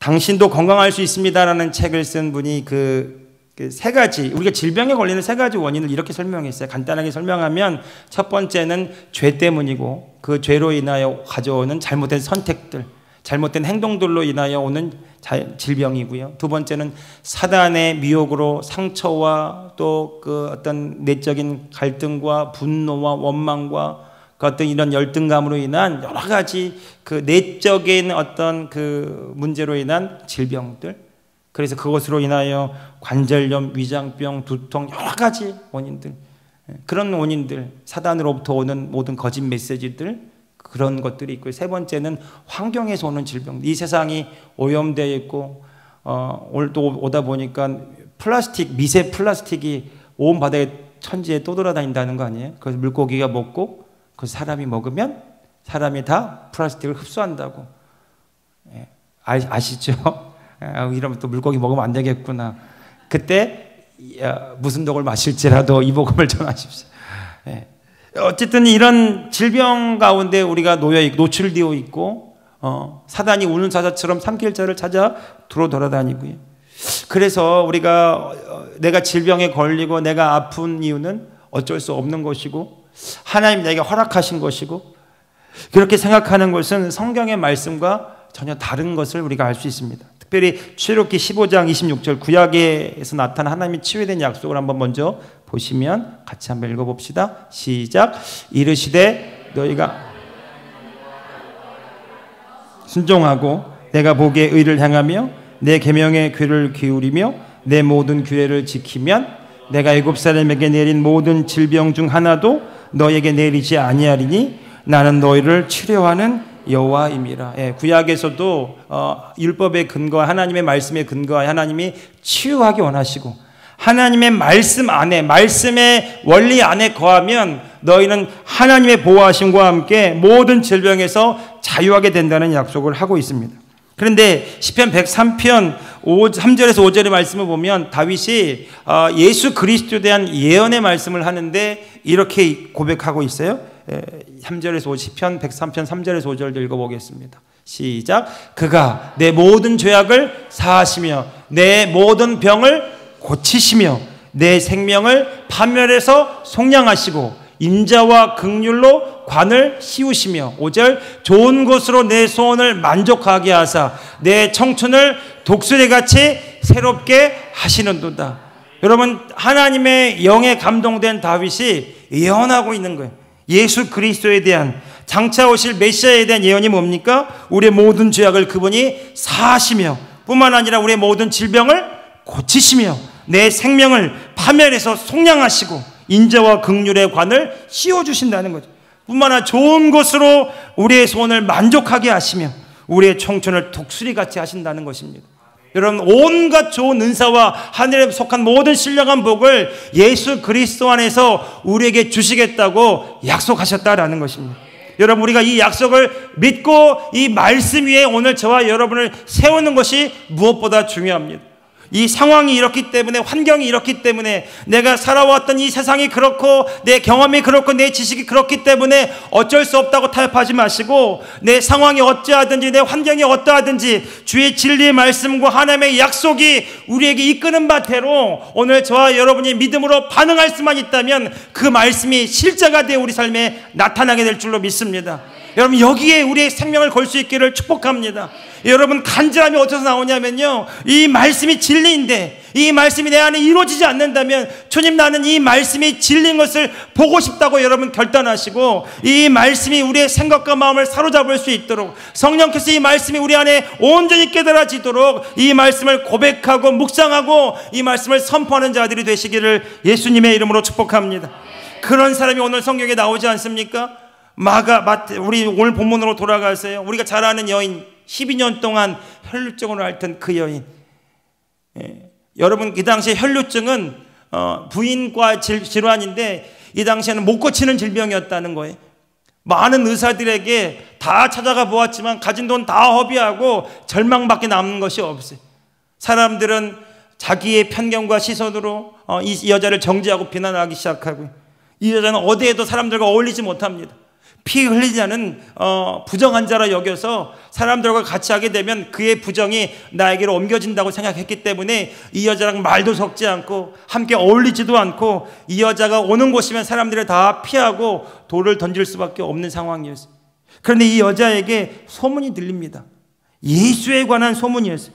당신도 건강할 수 있습니다라는 책을 쓴 분이 그 세 가지, 우리가 질병에 걸리는 세 가지 원인을 이렇게 설명했어요. 간단하게 설명하면 첫 번째는 죄 때문이고 그 죄로 인하여 가져오는 잘못된 선택들, 잘못된 행동들로 인하여 오는 질병이고요. 두 번째는 사단의 미혹으로 상처와 또 그 어떤 내적인 갈등과 분노와 원망과 그 어떤 이런 열등감으로 인한 여러 가지 그 내적인 어떤 그 문제로 인한 질병들, 그래서 그것으로 인하여 관절염, 위장병, 두통, 여러 가지 원인들, 그런 원인들, 사단으로부터 오는 모든 거짓 메시지들, 그런 것들이 있고요. 세 번째는 환경에서 오는 질병. 이 세상이 오염되어 있고 오늘 또 오다 보니까 플라스틱, 미세 플라스틱이 온 바다에 천지에 떠돌아다닌다는 거 아니에요? 그래서 물고기가 먹고 그 사람이 먹으면 사람이 다 플라스틱을 흡수한다고. 아시죠? 이러면 또 물고기 먹으면 안 되겠구나. 그때 무슨 독을 마실지라도 이 복음을 전하십시오. 어쨌든 이런 질병 가운데 우리가 노출되어 있고 사단이 우는 사자처럼 삼킬 자를 찾아 두루 돌아다니고요. 그래서 우리가 내가 질병에 걸리고 내가 아픈 이유는 어쩔 수 없는 것이고 하나님 내게 허락하신 것이고, 그렇게 생각하는 것은 성경의 말씀과 전혀 다른 것을 우리가 알 수 있습니다. 특별히 출애굽기 15장 26절 구약에서 나타난 하나님의 치유에 대한 약속을 한번 먼저 보시면 같이 한번 읽어봅시다. 시작. 이르시되 너희가 순종하고 내가 보기에 의를 행하며 내 계명에 귀를 기울이며 내 모든 규례를 지키면 내가 애굽 사람에게 내린 모든 질병 중 하나도 너에게 내리지 아니하리니 나는 너희를 치료하는 여호와임이라. 구약에서도 율법의 근거, 하나님의 말씀에 근거하여 하나님이 치유하기 원하시고, 하나님의 말씀 안에, 말씀의 원리 안에 거하면 너희는 하나님의 보호하심과 함께 모든 질병에서 자유하게 된다는 약속을 하고 있습니다. 그런데 시편 103편 3절에서 5절의 말씀을 보면 다윗이 예수 그리스도에 대한 예언의 말씀을 하는데 이렇게 고백하고 있어요. 3절에서 10편 103편 3절에서 5절도 읽어보겠습니다. 시작. 그가 내 모든 죄악을 사하시며 내 모든 병을 고치시며 내 생명을 파멸해서 속량하시고 인자와 긍휼로 관을 씌우시며 5절 좋은 것으로 내 소원을 만족하게 하사 내 청춘을 독수리같이 새롭게 하시는도다. 여러분, 하나님의 영에 감동된 다윗이 예언하고 있는 거예요. 예수 그리스도에 대한, 장차 오실 메시아에 대한 예언이 뭡니까? 우리의 모든 죄악을 그분이 사하시며 뿐만 아니라 우리의 모든 질병을 고치시며 내 생명을 파멸해서 속량하시고 인자와 긍휼의 관을 씌워주신다는 거죠. 뿐만 아니라 좋은 것으로 우리의 소원을 만족하게 하시며 우리의 청춘을 독수리같이 하신다는 것입니다. 여러분, 온갖 좋은 은사와 하늘에 속한 모든 신령한 복을 예수 그리스도 안에서 우리에게 주시겠다고 약속하셨다라는 것입니다. 여러분, 우리가 이 약속을 믿고 이 말씀 위에 오늘 저와 여러분을 세우는 것이 무엇보다 중요합니다. 이 상황이 이렇기 때문에, 환경이 이렇기 때문에, 내가 살아왔던 이 세상이 그렇고 내 경험이 그렇고 내 지식이 그렇기 때문에 어쩔 수 없다고 타협하지 마시고, 내 상황이 어찌하든지 내 환경이 어떠하든지 주의 진리의 말씀과 하나님의 약속이 우리에게 이끄는 바대로 오늘 저와 여러분이 믿음으로 반응할 수만 있다면 그 말씀이 실제가 되어 우리 삶에 나타나게 될 줄로 믿습니다. 여러분, 여기에 우리의 생명을 걸 수 있기를 축복합니다. 여러분, 간절함이 어디서 나오냐면요, 이 말씀이 진리인데 이 말씀이 내 안에 이루어지지 않는다면, 주님, 나는 이 말씀이 진리인 것을 보고 싶다고 여러분 결단하시고 이 말씀이 우리의 생각과 마음을 사로잡을 수 있도록, 성령께서 이 말씀이 우리 안에 온전히 깨달아지도록 이 말씀을 고백하고 묵상하고 이 말씀을 선포하는 자들이 되시기를 예수님의 이름으로 축복합니다. 그런 사람이 오늘 성경에 나오지 않습니까? 우리 오늘 본문으로 돌아가세요. 우리가 잘 아는 여인, 12년 동안 혈루증으로 앓던 그 여인. 여러분, 이 당시에 혈루증은 부인과 질환인데 이 당시에는 못 고치는 질병이었다는 거예요. 많은 의사들에게 다 찾아가 보았지만 가진 돈 다 허비하고 절망밖에 남는 것이 없어요. 사람들은 자기의 편견과 시선으로 이 여자를 정죄하고 비난하기 시작하고요. 이 여자는 어디에도 사람들과 어울리지 못합니다. 피 흘리지 않은 부정한 자라 여겨서 사람들과 같이 하게 되면 그의 부정이 나에게로 옮겨진다고 생각했기 때문에 이 여자랑 말도 섞지 않고 함께 어울리지도 않고 이 여자가 오는 곳이면 사람들을 다 피하고 돌을 던질 수밖에 없는 상황이었어요. 그런데 이 여자에게 소문이 들립니다. 예수에 관한 소문이었어요.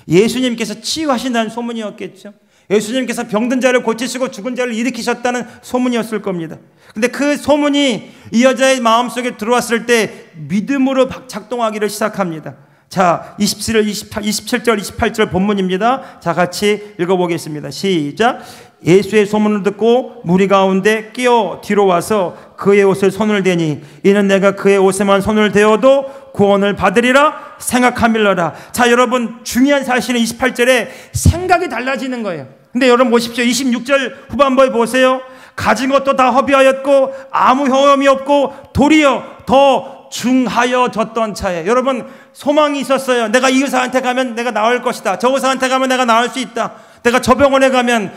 예수님께서 치유하신다는 소문이었겠죠. 예수님께서 병든 자를 고치시고 죽은 자를 일으키셨다는 소문이었을 겁니다. 근데 그 소문이 이 여자의 마음속에 들어왔을 때 믿음으로 작동하기를 시작합니다. 자, 27절, 28절 본문입니다. 자, 같이 읽어보겠습니다. 시작. 예수의 소문을 듣고 무리 가운데 끼어 뒤로 와서 그의 옷을 손을 대니 이는 내가 그의 옷에만 손을 대어도 구원을 받으리라 생각함일러라. 자, 여러분, 중요한 사실은 28절에 생각이 달라지는 거예요. 근데 여러분 보십시오. 26절 후반부에 보세요. 가진 것도 다 허비하였고 아무 효험이 없고 도리어 더 중하여졌던 차에, 여러분 소망이 있었어요. 내가 이 의사한테 가면 내가 나을 것이다. 저 의사한테 가면 내가 나을 수 있다. 내가 저 병원에 가면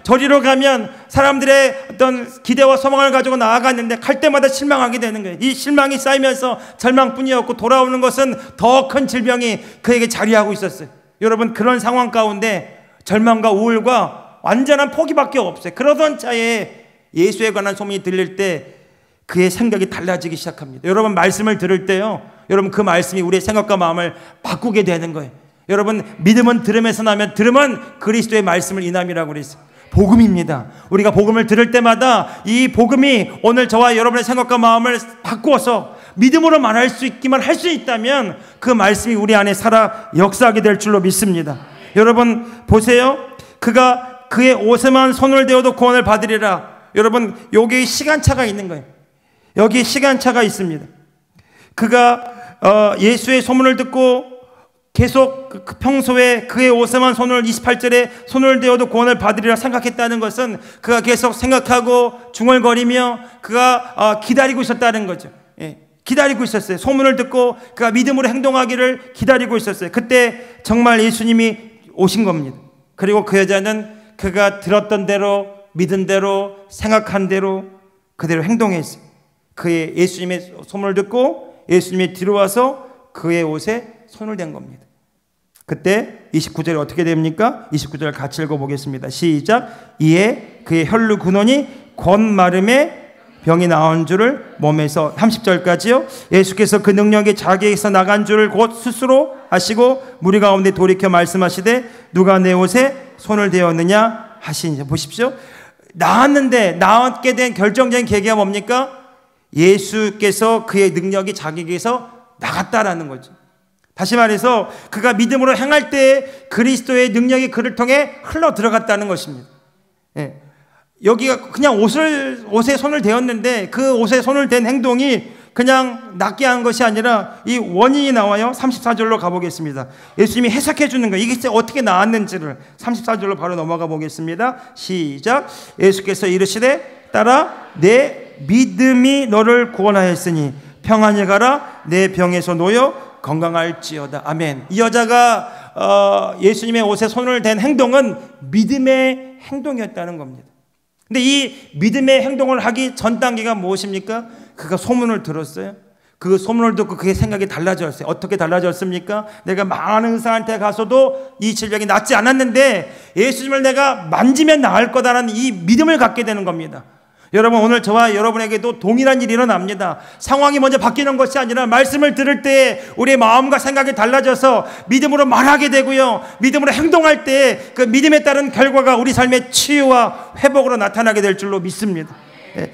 저리로 가면 사람들의 어떤 기대와 소망을 가지고 나아갔는데 갈 때마다 실망하게 되는 거예요. 이 실망이 쌓이면서 절망뿐이었고 돌아오는 것은 더 큰 질병이 그에게 자리하고 있었어요. 여러분, 그런 상황 가운데 절망과 우울과 완전한 포기밖에 없어요. 그러던 차에 예수에 관한 소문이 들릴 때 그의 생각이 달라지기 시작합니다. 여러분, 말씀을 들을 때요, 여러분 그 말씀이 우리의 생각과 마음을 바꾸게 되는 거예요. 여러분, 믿음은 들음에서 나면 들음은 그리스도의 말씀을 인함이라고 그랬어요. 복음입니다. 우리가 복음을 들을 때마다 이 복음이 오늘 저와 여러분의 생각과 마음을 바꾸어서 믿음으로 말할 수 있기만 할 수 있다면 그 말씀이 우리 안에 살아 역사하게 될 줄로 믿습니다. 여러분 보세요. 그가 그의 옷에만 손을 대어도 구원을 받으리라. 여러분, 여기 시간차가 있는 거예요. 여기 시간차가 있습니다. 그가 예수의 소문을 듣고 계속 평소에 그의 옷에만 28절에 손을 대어도 구원을 받으리라 생각했다는 것은 그가 계속 생각하고 중얼거리며 그가 기다리고 있었다는 거죠. 예, 기다리고 있었어요. 소문을 듣고 그가 믿음으로 행동하기를 기다리고 있었어요. 그때 정말 예수님이 오신 겁니다. 그리고 그 여자는 그가 들었던 대로, 믿은 대로, 생각한 대로 그대로 행동했어요. 그의 예수님의 소문을 듣고 예수님이 뒤로 와서 그의 옷에 손을 댄 겁니다. 그때 29절에 어떻게 됩니까? 29절 같이 읽어보겠습니다. 시작. 이에 그의 혈루 근원이 권마름에 병이 나온 줄을 몸에서, 30절까지요. 예수께서 그 능력이 자기에게서 나간 줄을 곧 스스로 아시고 무리 가운데 돌이켜 말씀하시되 누가 내 옷에 손을 대었느냐 하시니. 보십시오. 나았는데 나았게 된 결정적인 계기가 뭡니까? 예수께서 그의 능력이 자기에게서 나갔다라는 거죠. 다시 말해서 그가 믿음으로 행할 때 그리스도의 능력이 그를 통해 흘러 들어갔다는 것입니다. 예. 여기가 그냥 옷에 손을 대었는데 그 옷에 손을 댄 행동이 그냥 낫게 한 것이 아니라 이 원인이 나와요. 34절로 가보겠습니다. 예수님이 해석해 주는 거예요. 이게 어떻게 나왔는지를 34절로 바로 넘어가 보겠습니다. 시작. 예수께서 이르시되 따라 내 믿음이 너를 구원하였으니 평안히 가라. 내 병에서 놓여 건강할지어다. 아멘. 이 여자가 예수님의 옷에 손을 댄 행동은 믿음의 행동이었다는 겁니다. 근데 이 믿음의 행동을 하기 전 단계가 무엇입니까? 그가 소문을 들었어요. 그 소문을 듣고 그의 생각이 달라졌어요. 어떻게 달라졌습니까? 내가 많은 의사한테 가서도 이 질병이 낫지 않았는데 예수님을 내가 만지면 나을 거다라는 이 믿음을 갖게 되는 겁니다. 여러분, 오늘 저와 여러분에게도 동일한 일이 일어납니다. 상황이 먼저 바뀌는 것이 아니라 말씀을 들을 때 우리의 마음과 생각이 달라져서 믿음으로 말하게 되고요, 믿음으로 행동할 때 그 믿음에 따른 결과가 우리 삶의 치유와 회복으로 나타나게 될 줄로 믿습니다.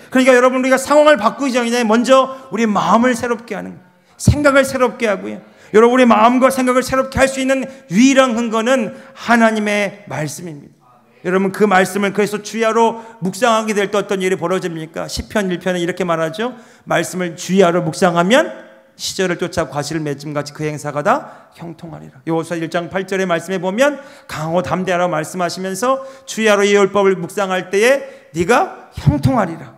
그러니까 여러분, 우리가 상황을 바꾸기 전에 먼저 우리 마음을 새롭게 하는 거예요. 생각을 새롭게 하고요. 여러분, 우리 마음과 생각을 새롭게 할 수 있는 유일한 근거는 하나님의 말씀입니다. 여러분, 그 말씀을 그래서 주야로 묵상하게 될 때 어떤 일이 벌어집니까? 시편 1편에 이렇게 말하죠. 말씀을 주야로 묵상하면 시절을 쫓아 과실을 맺음같이 그 행사가 다 형통하리라. 요호수아 1장 8절의 말씀에 보면 강하고 담대하라고 말씀하시면서 주야로 이 율법을 묵상할 때에 네가 형통하리라.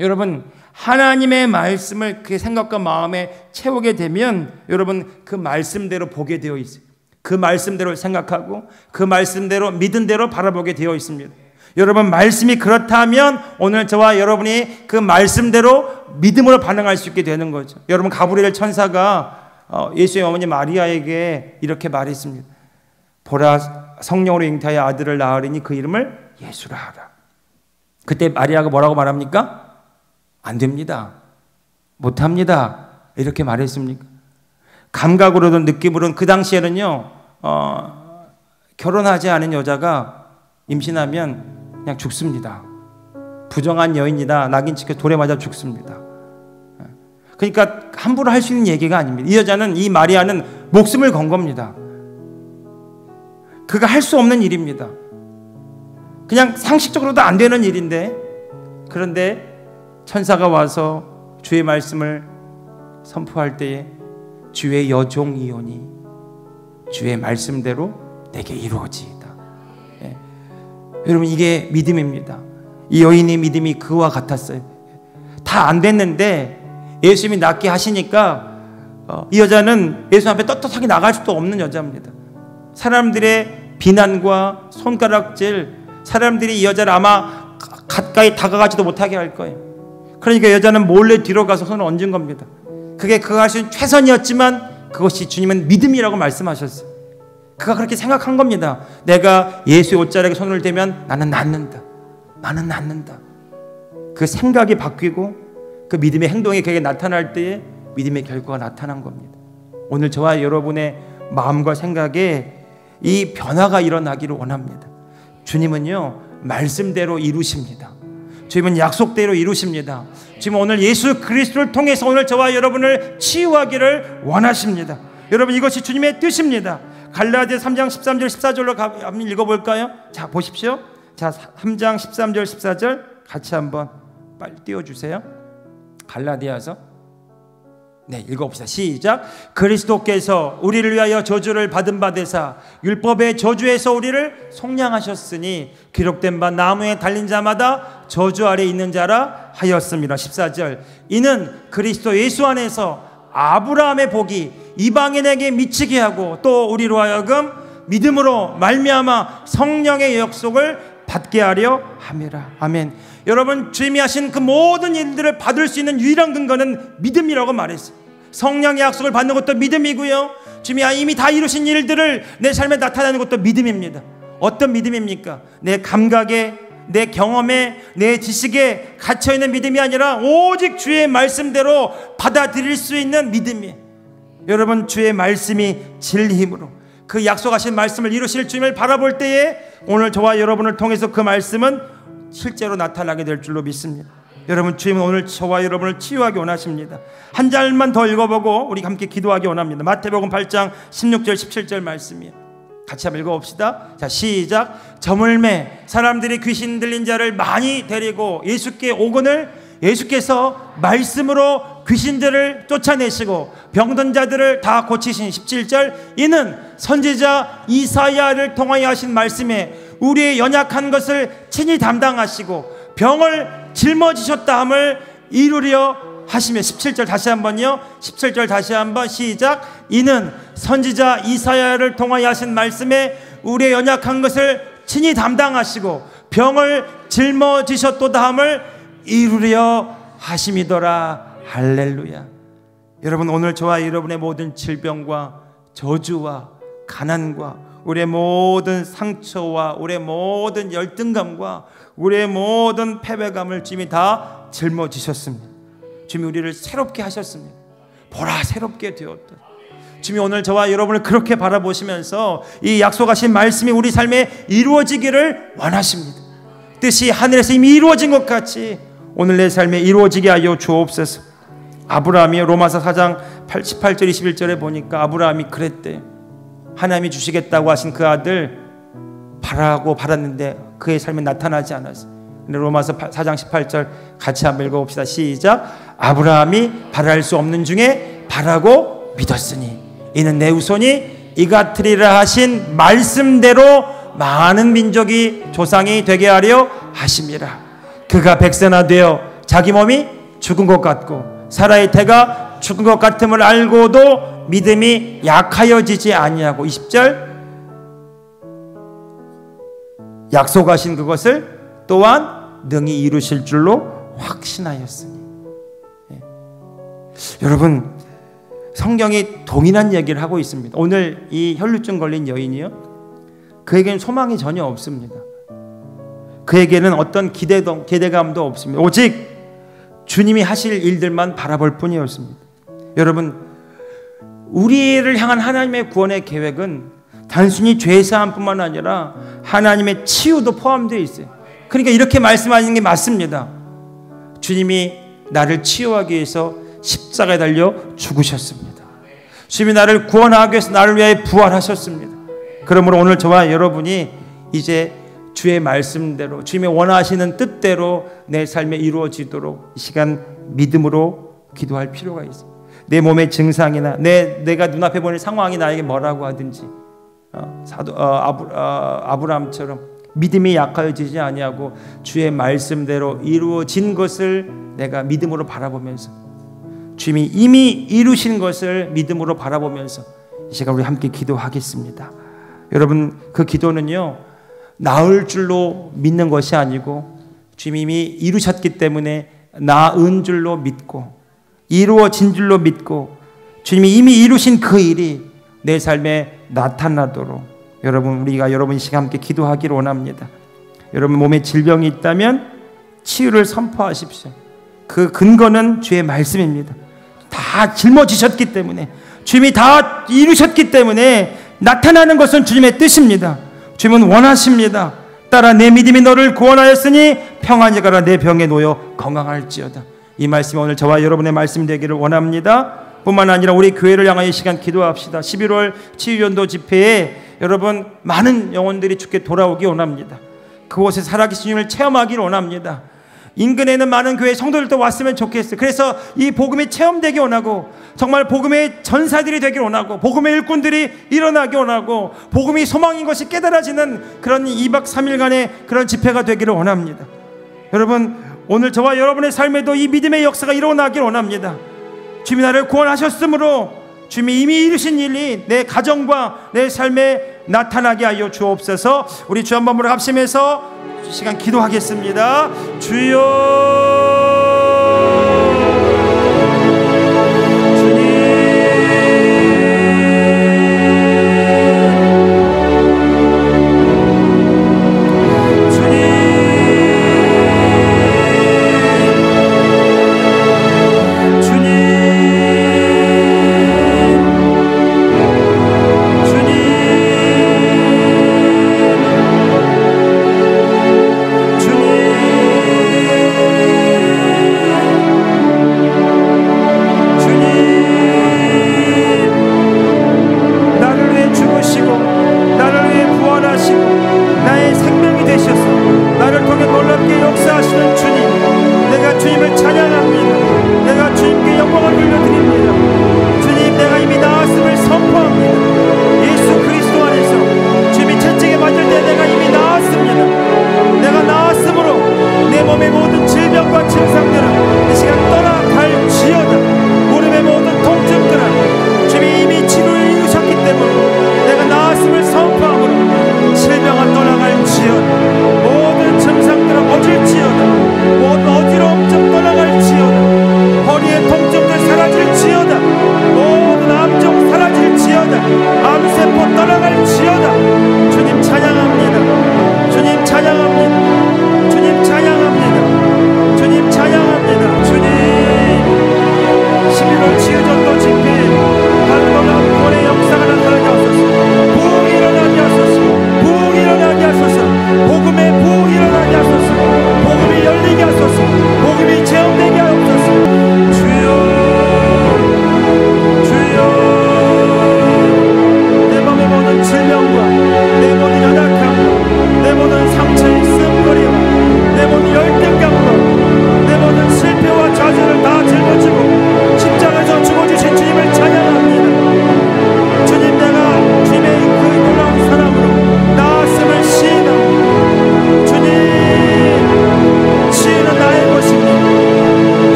여러분, 하나님의 말씀을 그 생각과 마음에 채우게 되면 여러분 그 말씀대로 보게 되어 있어요. 그 말씀대로 생각하고 그 말씀대로 믿은 대로 바라보게 되어 있습니다. 여러분 말씀이 그렇다면 오늘 저와 여러분이 그 말씀대로 믿음으로 반응할 수 있게 되는 거죠. 여러분 가브리엘 천사가 예수의 어머니 마리아에게 이렇게 말했습니다. 보라, 성령으로 잉태하여 아들을 낳으리니 그 이름을 예수라 하라. 그때 마리아가 뭐라고 말합니까? 안 됩니다. 못합니다. 이렇게 말했습니까? 감각으로든 느낌으로든 그 당시에는요, 결혼하지 않은 여자가 임신하면 그냥 죽습니다. 부정한 여인이다, 낙인 찍혀 돌에 맞아 죽습니다. 그러니까 함부로 할 수 있는 얘기가 아닙니다. 이 여자는, 이 마리아는 목숨을 건 겁니다. 그가 할 수 없는 일입니다. 그냥 상식적으로도 안 되는 일인데, 그런데 천사가 와서 주의 말씀을 선포할 때에 주의 여종이오니 주의 말씀대로 내게 이루어지이다. 예. 여러분 이게 믿음입니다. 이 여인의 믿음이 그와 같았어요. 다 안 됐는데 예수님이 낫게 하시니까 이 여자는 예수님 앞에 떳떳하게 나갈 수도 없는 여자입니다. 사람들의 비난과 손가락질, 사람들이 이 여자를 아마 가까이 다가가지도 못하게 할 거예요. 그러니까 여자는 몰래 뒤로 가서 손을 얹은 겁니다. 그게 그가 할 수 있는 최선이었지만 그것이 주님은 믿음이라고 말씀하셨어요. 그가 그렇게 생각한 겁니다. 내가 예수의 옷자락에 손을 대면 나는 낫는다. 나는 낫는다. 그 생각이 바뀌고 그 믿음의 행동이 그에게 나타날 때에 믿음의 결과가 나타난 겁니다. 오늘 저와 여러분의 마음과 생각에 이 변화가 일어나기를 원합니다. 주님은요, 말씀대로 이루십니다. 주님은 약속대로 이루십니다. 지금 오늘 예수 그리스도를 통해서 오늘 저와 여러분을 치유하기를 원하십니다. 여러분 이것이 주님의 뜻입니다. 갈라디아 3장 13절 14절로 한번 읽어볼까요? 자 보십시오. 자 3장 13절 14절 같이 한번 빨리 띄워주세요. 갈라디아서 네, 읽어봅시다. 시작. 그리스도께서 우리를 위하여 저주를 받은 바 되사 율법의 저주에서 우리를 속량하셨으니 기록된 바 나무에 달린 자마다 저주 아래 있는 자라 하였습니다. 14절. 이는 그리스도 예수 안에서 아브라함의 복이 이방인에게 미치게 하고 또 우리로 하여금 믿음으로 말미암아 성령의 약속을 받게 하려 함이라. 아멘. 여러분 주님이 하신 그 모든 일들을 받을 수 있는 유일한 근거는 믿음이라고 말했어요. 성령의 약속을 받는 것도 믿음이고요, 주님이 이미 다 이루신 일들을 내 삶에 나타내는 것도 믿음입니다. 어떤 믿음입니까? 내 감각에, 내 경험에, 내 지식에 갇혀있는 믿음이 아니라 오직 주의 말씀대로 받아들일 수 있는 믿음이에요. 여러분 주의 말씀이 진리힘으로 그 약속하신 말씀을 이루실 주님을 바라볼 때에 오늘 저와 여러분을 통해서 그 말씀은 실제로 나타나게 될 줄로 믿습니다. 여러분 주님은 오늘 저와 여러분을 치유하기 원하십니다. 한 절만 더 읽어보고 우리 함께 기도하기 원합니다. 마태복음 8장 16절 17절 말씀이에요. 같이 한번 읽어봅시다. 자 시작. 저물매 사람들이 귀신 들린 자를 많이 데리고 예수께 오거늘 예수께서 말씀으로 귀신들을 쫓아내시고 병든 자들을 다 고치신 17절. 이는 선지자 이사야를 통하여 하신 말씀에 우리의 연약한 것을 친히 담당하시고 병을 짊어지셨다 함을 이루려 하시며 17절 다시 한번요. 17절 다시 한번 시작. 이는 선지자 이사야를 통하여 하신 말씀에 우리의 연약한 것을 친히 담당하시고 병을 짊어지셨도다 함을 이루려 하심이더라. 할렐루야. 여러분 오늘 저와 여러분의 모든 질병과 저주와 가난과 우리의 모든 상처와 우리의 모든 열등감과 우리의 모든 패배감을 주님이 다 짊어지셨습니다. 주님이 우리를 새롭게 하셨습니다. 보라 새롭게 되었다. 주님이 오늘 저와 여러분을 그렇게 바라보시면서 이 약속하신 말씀이 우리 삶에 이루어지기를 원하십니다. 뜻이 하늘에서 이미 이루어진 것 같이 오늘 내 삶에 이루어지게 하여 주옵소서. 아브라함이 로마서 4장 18절 21절에 보니까 아브라함이 그랬대요. 하나님이 주시겠다고 하신 그 아들 바라고 바랐는데 그의 삶에 나타나지 않았어요. 근데 로마서 4장 18절 같이 한번 읽어봅시다. 시작. 아브라함이 바랄 수 없는 중에 바라고 믿었으니 이는 내 후손이 이같으리라 하신 말씀대로 많은 민족이 조상이 되게 하려 하심이라. 그가 백세나 되어 자기 몸이 죽은 것 같고 사라의 태가 죽은 것 같음을 알고도 믿음이 약하여지지 아니하고 20절 약속하신 그것을 또한 능히 이루실 줄로 확신하였으니. 여러분, 성경이 동일한 얘기를 하고 있습니다. 오늘 이 혈루증 걸린 여인이요, 그에게는 소망이 전혀 없습니다. 그에게는 어떤 기대감도 없습니다. 오직 주님이 하실 일들만 바라볼 뿐이었습니다. 여러분, 우리를 향한 하나님의 구원의 계획은 단순히 죄사함뿐만 아니라 하나님의 치유도 포함되어 있어요. 그러니까 이렇게 말씀하시는 게 맞습니다. 주님이 나를 치유하기 위해서 십자가에 달려 죽으셨습니다. 주님이 나를 구원하기 위해서 나를 위하여 부활하셨습니다. 그러므로 오늘 저와 여러분이 이제 주의 말씀대로, 주님의 원하시는 뜻대로 내 삶에 이루어지도록 이 시간 믿음으로 기도할 필요가 있어요. 내 몸의 증상이나 내가 눈앞에 보는 상황이 나에게 뭐라고 하든지 아브라함처럼 믿음이 약하여지지 아니하고 주의 말씀대로 이루어진 것을 내가 믿음으로 바라보면서, 주님이 이미 이루신 것을 믿음으로 바라보면서 이 시간 우리 함께 기도하겠습니다. 여러분, 그 기도는요, 나을 줄로 믿는 것이 아니고 주님이 이미 이루셨기 때문에 나은 줄로 믿고 이루어진 줄로 믿고 주님이 이미 이루신 그 일이 내 삶에 나타나도록 우리가 여러분 이 시간 함께 기도하기를 원합니다. 여러분 몸에 질병이 있다면 치유를 선포하십시오. 그 근거는 주의 말씀입니다. 다 짊어지셨기 때문에, 주님이 다 이루셨기 때문에 나타나는 것은 주님의 뜻입니다. 주님은 원하십니다. 따라 내 믿음이 너를 구원하였으니 평안히 가라, 내 병에 놓여 건강할지어다. 이 말씀이 오늘 저와 여러분의 말씀이 되기를 원합니다. 뿐만 아니라 우리 교회를 향하여 이 시간 기도합시다. 11월 치유연도 집회에 여러분 많은 영혼들이 주께 돌아오기 원합니다. 그곳에 살아계신 주님을 체험하기를 원합니다. 인근에는 많은 교회 성도들도 왔으면 좋겠어요. 그래서 이 복음이 체험되기 원하고, 정말 복음의 전사들이 되기 원하고, 복음의 일꾼들이 일어나기 원하고, 복음이 소망인 것이 깨달아지는 그런 2박 3일간의 그런 집회가 되기를 원합니다. 여러분, 오늘 저와 여러분의 삶에도 이 믿음의 역사가 일어나기를 원합니다. 주님이 나를 구원하셨으므로 주님이 이미 이루신 일이 내 가정과 내 삶에 나타나게 하여 주옵소서. 우리 주 한 번으로 합심해서 시간 기도하겠습니다. 주여, 주님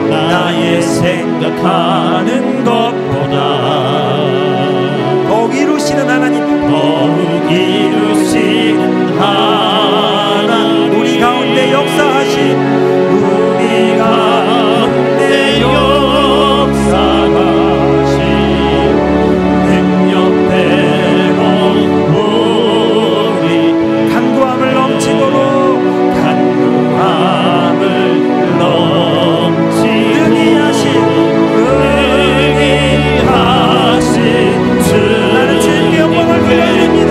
나의 생각하는 것보다 더욱 이루시는 하나님, 더욱 이루시는 하나님, 우리 가운데 역사하신, 우리 가운데 역사하신 능력대로 우리 간구함을 넘치도록 능히 하신 주, 나는 주님께 영광을 돌려드립니다.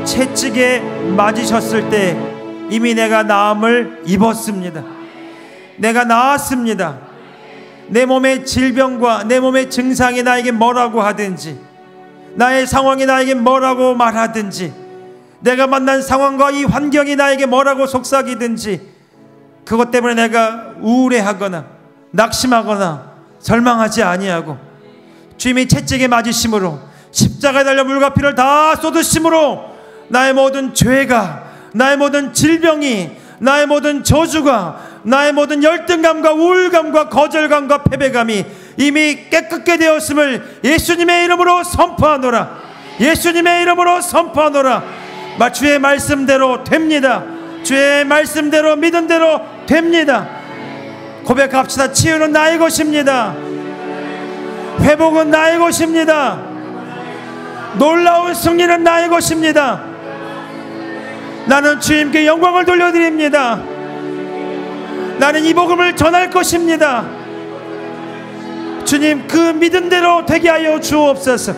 채찍에 맞으셨을 때 이미 내가 나음을 입었습니다. 내가 나았습니다. 내 몸의 질병과 내 몸의 증상이 나에게 뭐라고 하든지, 나의 상황이 나에게 뭐라고 말하든지, 내가 만난 상황과 이 환경이 나에게 뭐라고 속삭이든지, 그것 때문에 내가 우울해하거나 낙심하거나 절망하지 아니하고 주님이 채찍에 맞으심으로, 십자가에 달려 물과 피를 다 쏟으심으로 나의 모든 죄가, 나의 모든 질병이, 나의 모든 저주가, 나의 모든 열등감과 우울감과 거절감과 패배감이 이미 깨끗게 되었음을 예수님의 이름으로 선포하노라. 예수님의 이름으로 선포하노라. 주의 말씀대로 됩니다. 주의 말씀대로, 믿은 대로 됩니다. 고백합시다. 치유는 나의 것입니다. 회복은 나의 것입니다. 놀라운 승리는 나의 것입니다. 나는 주님께 영광을 돌려드립니다. 나는 이 복음을 전할 것입니다. 주님, 그 믿은 대로 되게 하여 주옵소서.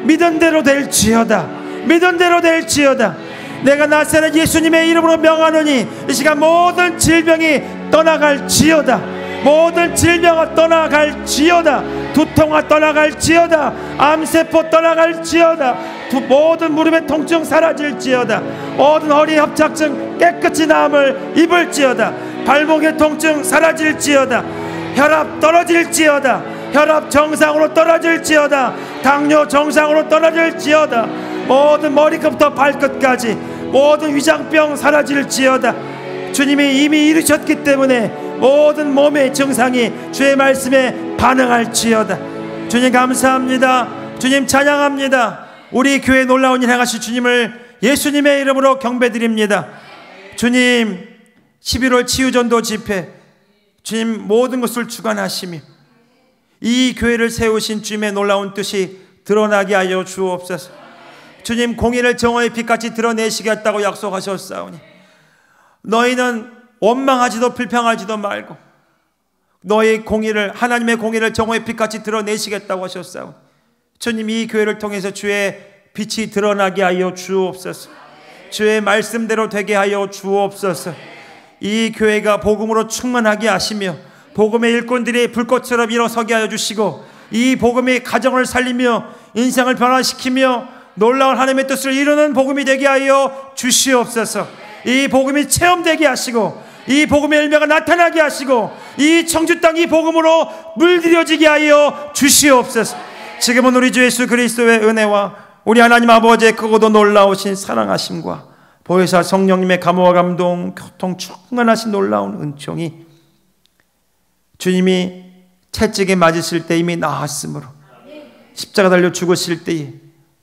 믿은 대로 될지어다. 믿은 대로 될지어다. 내가 나사렛 예수님의 이름으로 명하노니 이 시간 모든 질병이 떠나갈지어다. 모든 질병은 떠나갈지어다. 두통아 떠나갈지어다. 암세포 떠나갈지어다. 모든 무릎의 통증 사라질지어다. 모든 허리 협착증 깨끗이 나음을 입을지어다. 발목의 통증 사라질지어다. 혈압 떨어질지어다. 혈압 정상으로 떨어질지어다. 당뇨 정상으로 떨어질지어다. 모든 머리끝부터 발끝까지 모든 위장병 사라질지어다. 주님이 이미 이루셨기 때문에 모든 몸의 증상이 주의 말씀에 반응할지어다. 주님 감사합니다. 주님 찬양합니다. 우리 교회 놀라운 일 행하실 주님을 예수님의 이름으로 경배드립니다. 주님, 11월 치유전도 집회, 주님 모든 것을 주관하시며 이 교회를 세우신 주님의 놀라운 뜻이 드러나게 하여 주옵소서. 주님, 공의를 정오의 빛같이 드러내시겠다고 약속하셨사오니 너희는 원망하지도 불평하지도 말고 너희 공의를, 하나님의 공의를 정오의 빛같이 드러내시겠다고 하셨사오니 주님, 이 교회를 통해서 주의 빛이 드러나게 하여 주옵소서. 주의 말씀대로 되게 하여 주옵소서. 이 교회가 복음으로 충만하게 하시며 복음의 일꾼들이 불꽃처럼 일어서게 하여 주시고 이 복음이 가정을 살리며 인생을 변화시키며 놀라운 하나님의 뜻을 이루는 복음이 되게 하여 주시옵소서. 이 복음이 체험되게 하시고 이 복음의 열매가 나타나게 하시고 이 청주 땅이 복음으로 물들여지게 하여 주시옵소서. 지금은 우리 주 예수 그리스도의 은혜와 우리 하나님 아버지의 크고도 놀라우신 사랑하심과 보혜사 성령님의 감화와 감동, 교통 충만하신 놀라운 은총이 주님이 채찍에 맞으실 때 이미 나았으므로 십자가 달려 죽으실 때에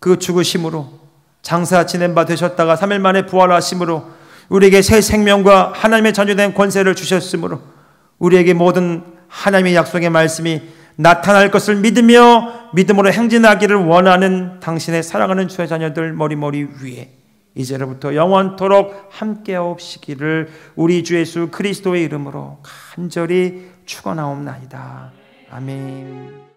그 죽으심으로 장사 지낸 바 되셨다가 3일 만에 부활하심으로 우리에게 새 생명과 하나님의 전유된 권세를 주셨으므로 우리에게 모든 하나님의 약속의 말씀이 나타날 것을 믿으며 믿음으로 행진하기를 원하는 당신의 사랑하는 주의 자녀들 머리 위에 이제로부터 영원토록 함께하옵시기를 우리 주 예수 그리스도의 이름으로 간절히 축원하옵나이다. 아멘.